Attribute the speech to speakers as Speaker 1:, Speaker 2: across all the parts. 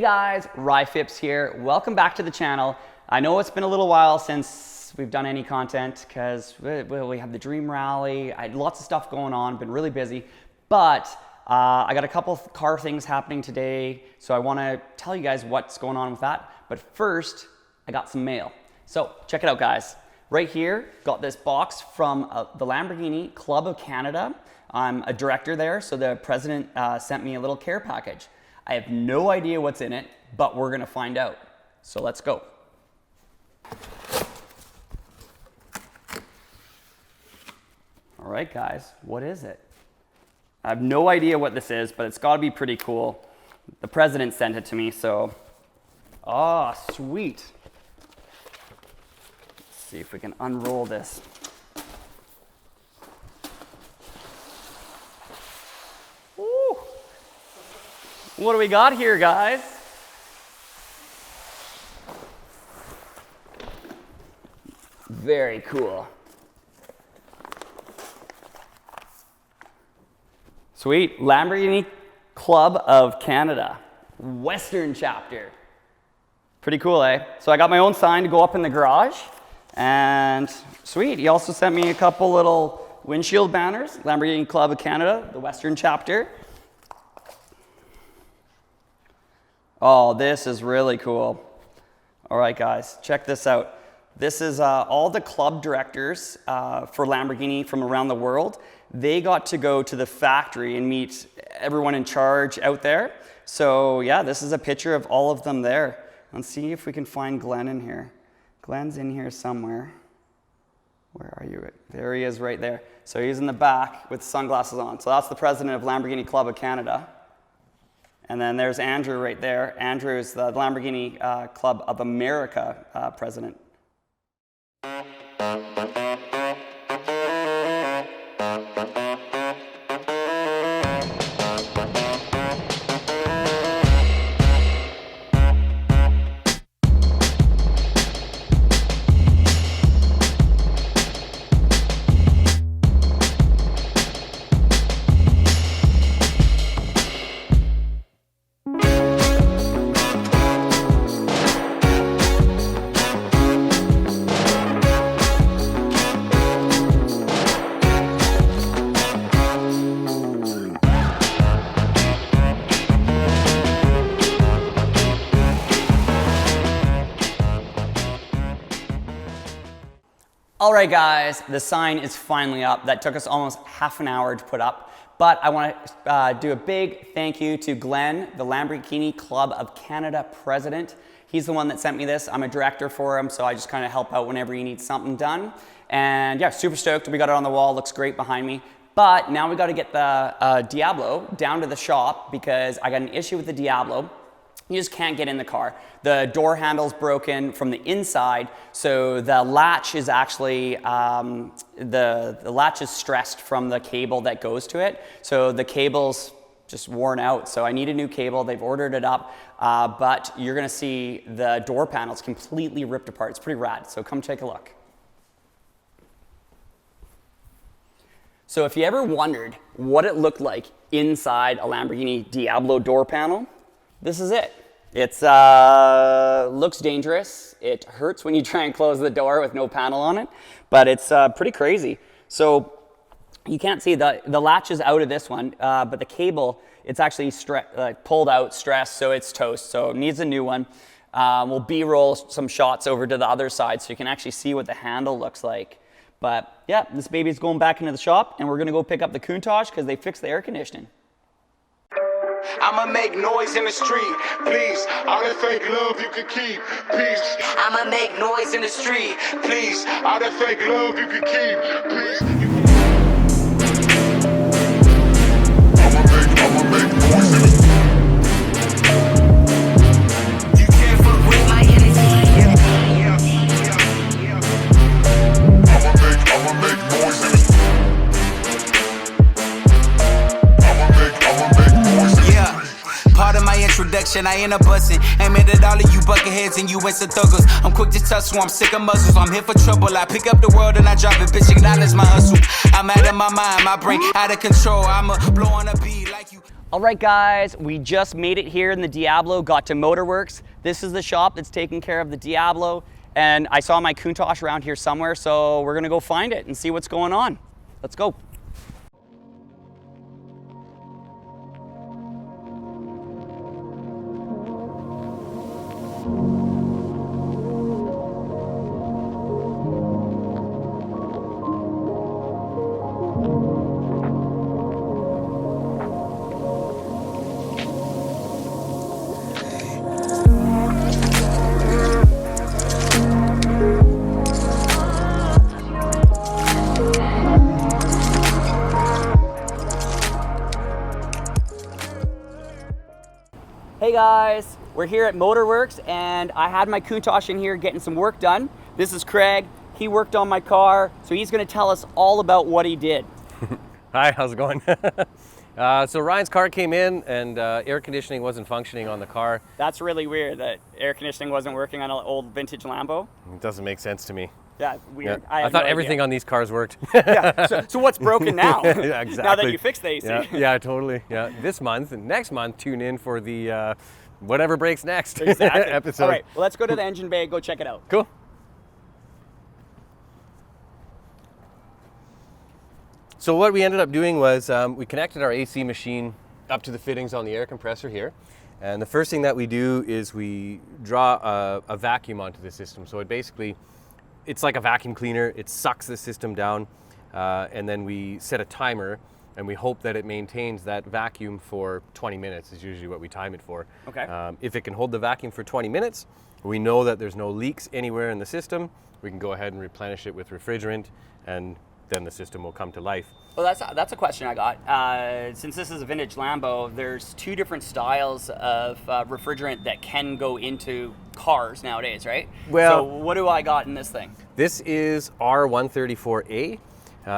Speaker 1: guys, RyFips here. Welcome back to the channel. I know it's been a little while since we've done any content because we have the Dream Rally. I had lots of stuff going on, been really busy, but I got a couple of car things happening today, so I want to tell you guys what's going on with that. But first, I got some mail. So check it out, guys. Right here, got this box from the Lamborghini Club of Canada. I'm a director there, so the president sent me a little care package. I have no idea what's in it, but we're gonna find out. So let's go. All right, guys, what is it? I have no idea what this is, but it's gotta be pretty cool. The president sent it to me, so, oh, sweet. Let's see if we can unroll this. Woo. What do we got here, guys? Very cool. Sweet, Lamborghini Club of Canada, Western chapter. Pretty cool, eh? So I got my own sign to go up in the garage, and sweet. He also sent me a couple little windshield banners, Lamborghini Club of Canada, the Western chapter. Oh, this is really cool. All right, guys, check this out. This is all the club directors for Lamborghini from around the world. They got to go to the factory and meet everyone in charge out there. So yeah, this is a picture of all of them there. Let's see if we can find Glenn in here. Glenn's in here somewhere. Where are you? There he is right there. So he's in the back with sunglasses on. So that's the president of Lamborghini Club of Canada. And then there's Andrew right there. Andrew is the Lamborghini Club of America president. All right, guys, the sign is finally up. That took us almost half an hour to put up, but I want to do a big thank you to Glenn, the Lamborghini Club of Canada president. He's the one that sent me this. I'm a director for him, so I just kind of help out whenever he needs something done. And yeah, super stoked. We got it on the wall, looks great behind me. But now we got to get the Diablo down to the shop because I got an issue with the Diablo. You just can't get in the car. The door handle's broken from the inside, so the latch is actually, the latch is stressed from the cable that goes to it. So the cable's just worn out. So I need a new cable. They've ordered it up, but you're gonna see the door panels completely ripped apart. It's pretty rad, so come take a look. So if you ever wondered what it looked like inside a Lamborghini Diablo door panel, this is it. It's looks dangerous. It hurts when you try and close the door with no panel on it, but it's pretty crazy. So you can't see the latch is out of this one, but the cable, it's actually pulled out, stressed, so it's toast. So it needs a new one. We'll B-roll some shots over to the other side so you can actually see what the handle looks like. But yeah, this baby's going back into the shop, and we're gonna go pick up the Countach because they fixed the air conditioning.
Speaker 2: I'ma make noise in the street, please. All that fake love you can keep, peace. I'ma make noise in the street, please. All that fake love you can keep, please. I'ma make noise in the street. You can't fuck with my energy. I'ma make noise in the street.
Speaker 3: Part of my introduction, I ain't a bussin'. Aiming at all of you bucketheads and you instant thuggers. I'm quick to touch, so I'm sick of muzzles. I'm here for trouble. I pick up the world and I drop it. Bitch, acknowledge my hustle. I'm out of my mind, my brain out of control. I'ma blow on a beat like you.
Speaker 1: All right, guys, we just made it here in the Diablo, got to Motor Werks. This is the shop that's taking care of the Diablo, and I saw my Countach around here somewhere, so we're gonna go find it and see what's going on. Let's go. Hey guys, we're here at Motor Werks and I had my Countach in here getting some work done. This is Craig. He worked on my car, so he's going to tell us all about what he did.
Speaker 4: Hi, how's it going? So Ryan's car came in and air conditioning wasn't functioning on the car.
Speaker 1: That's really weird that air conditioning wasn't working on an old vintage Lambo.
Speaker 4: It doesn't make sense to me.
Speaker 1: Yeah, weird.
Speaker 4: Yeah. I
Speaker 1: have
Speaker 4: thought
Speaker 1: no
Speaker 4: everything
Speaker 1: idea.
Speaker 4: on these cars worked.
Speaker 1: Yeah, so what's broken now?
Speaker 4: Yeah, exactly.
Speaker 1: Now that you fixed the AC.
Speaker 4: Yeah, totally. Yeah, this month and next month, tune in for the whatever breaks next
Speaker 1: Exactly.
Speaker 4: episode.
Speaker 1: All right, well, let's go to the engine bay, go check it out.
Speaker 4: Cool. So what we ended up doing was we connected our AC machine up to the fittings on the air compressor here. And the first thing that we do is we draw a vacuum onto the system. So it's like a vacuum cleaner. It sucks the system down. And then we set a timer and we hope that it maintains that vacuum for 20 minutes is usually what we time it for.
Speaker 1: Okay.
Speaker 4: If it can hold the vacuum for 20 minutes, we know that there's no leaks anywhere in the system. We can go ahead and replenish it with refrigerant, and then the system will come to life.
Speaker 1: Well, that's a question I got. Since this is a vintage Lambo, there's two different styles of refrigerant that can go into cars nowadays, right?
Speaker 4: Well,
Speaker 1: so what do I got in this thing?
Speaker 4: This is R134A.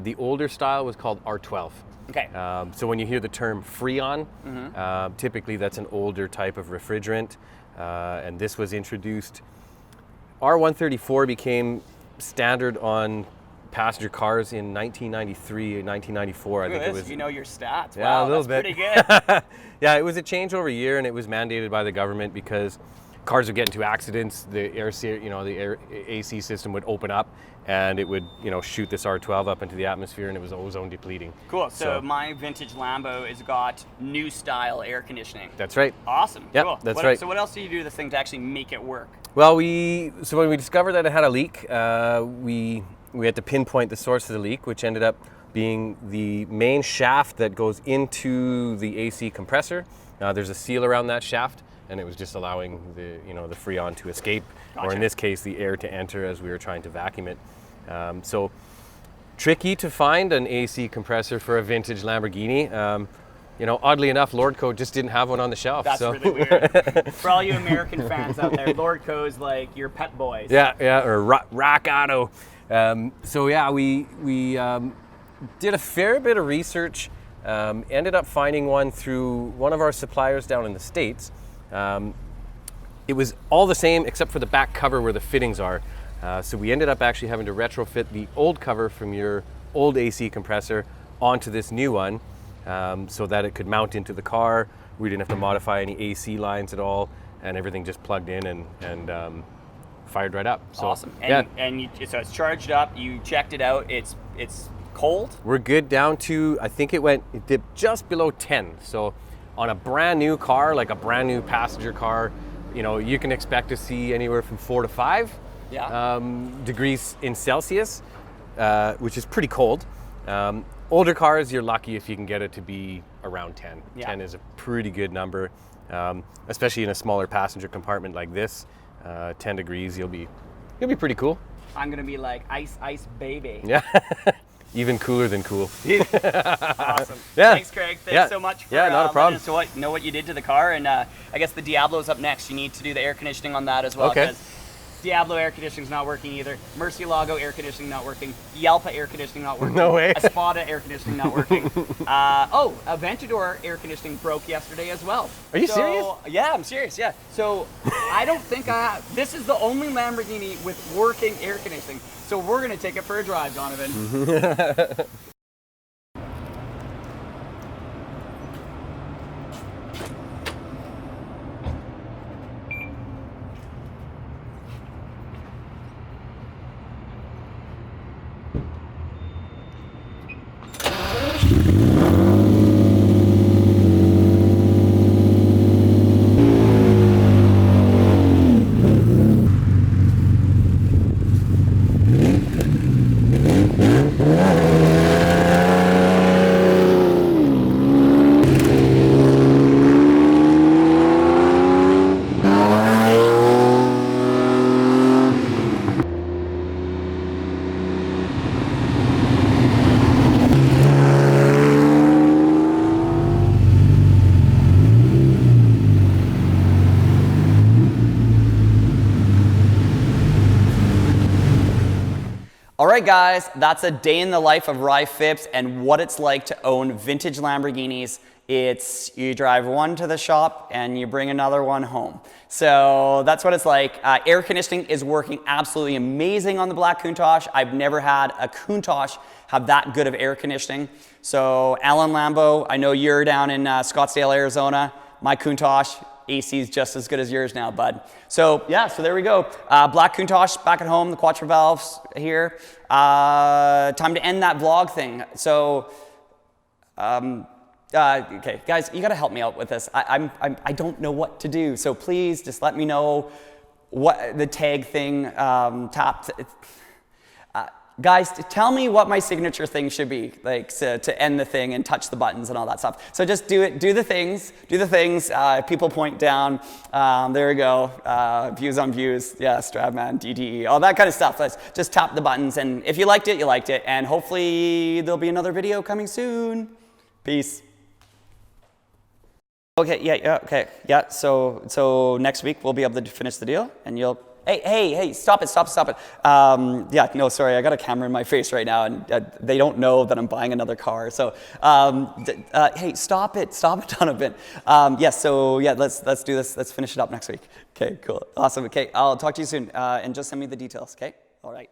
Speaker 4: The older style was called R12.
Speaker 1: Okay.
Speaker 4: So when you hear the term Freon, typically that's an older type of refrigerant, and this was introduced. R134 became standard on passenger cars in 1993 or 1994. I think it was.
Speaker 1: You know your stats.
Speaker 4: Yeah,
Speaker 1: Wow,
Speaker 4: a little
Speaker 1: that's
Speaker 4: bit.
Speaker 1: Pretty good.
Speaker 4: Yeah, it was a changeover year, and it was mandated by the government because cars would get into accidents. The air AC system would open up, and it would, shoot this R12 up into the atmosphere, and it was ozone depleting.
Speaker 1: Cool. So my vintage Lambo has got new style air conditioning.
Speaker 4: That's right.
Speaker 1: Awesome.
Speaker 4: Yep,
Speaker 1: Cool.
Speaker 4: that's right.
Speaker 1: So what else do you do to this thing to actually make it work?
Speaker 4: Well, so when we discovered that it had a leak, we had to pinpoint the source of the leak, which ended up being the main shaft that goes into the AC compressor. There's a seal around that shaft, and it was just allowing the Freon to escape, or in this case, the air to enter as we were trying to vacuum it. So tricky to find an AC compressor for a vintage Lamborghini. Oddly enough, Lordco just didn't have one on the shelf.
Speaker 1: That's really weird. For all you American fans out there, Lordco's like your pet boys.
Speaker 4: Yeah, or Rock Auto. We did a fair bit of research, ended up finding one through one of our suppliers down in the States. It was all the same except for the back cover where the fittings are. So we ended up actually having to retrofit the old cover from your old AC compressor onto this new one, so that it could mount into the car. We didn't have to modify any AC lines at all, and everything just plugged in and fired right up. So,
Speaker 1: awesome.
Speaker 4: Yeah.
Speaker 1: So it's charged up. You checked it out. It's cold.
Speaker 4: We're good down to, I think it dipped just below 10. So on a brand new car, like a brand new passenger car, you can expect to see anywhere from 4 to 5 degrees in Celsius, which is pretty cold. Older cars, you're lucky if you can get it to be around 10.
Speaker 1: Yeah.
Speaker 4: 10 is a pretty good number, especially in a smaller passenger compartment like this. 10 degrees, you'll be pretty cool.
Speaker 1: I'm gonna be like ice baby.
Speaker 4: Yeah. Even cooler than cool.
Speaker 1: Awesome.
Speaker 4: Yeah.
Speaker 1: Thanks, Craig. Thanks so much for
Speaker 4: not a problem.
Speaker 1: letting us know what you did to the car. And I guess the Diablo's up next. You need to do the air conditioning on that as well.
Speaker 4: Okay.
Speaker 1: 'Cause Diablo air conditioning's not working either. Murcielago air conditioning not working. Yelpa air conditioning not working.
Speaker 4: No way.
Speaker 1: Espada air conditioning not working. Aventador air conditioning broke yesterday as well.
Speaker 4: Are you serious?
Speaker 1: Yeah, I'm serious. Yeah. So I don't think I have. This is the only Lamborghini with working air conditioning. So we're gonna take it for a drive, Donovan. All right, guys, that's a day in the life of RyFips and what it's like to own vintage Lamborghinis. It's you drive one to the shop and you bring another one home. So that's what it's like. Air conditioning is working absolutely amazing on the black Countach. I've never had a Countach have that good of air conditioning. So Alan Lambo, I know you're down in Scottsdale, Arizona. My Countach AC is just as good as yours now, bud. So yeah, so there we go. Black Countach back at home, the Quattro valves here. Time to end that vlog thing. So, okay, guys, you gotta help me out with this. I don't know what to do, so please just let me know what the tag thing, guys, tell me what my signature thing should be, like to end the thing and touch the buttons and all that stuff. So just do it, do the things, people point down, there we go, views on views, yeah, Stradman, DDE, all that kind of stuff. Let's just tap the buttons, and if you liked it, you liked it, and hopefully there'll be another video coming soon. Peace. Okay, yeah, so next week we'll be able to finish the deal, and you'll, hey, stop it. Yeah, no, sorry, I got a camera in my face right now, and they don't know that I'm buying another car, so, hey, stop it, Donovan. Yes, so yeah, let's do this, let's finish it up next week. Okay, cool, awesome, okay, I'll talk to you soon, and just send me the details, okay? All right.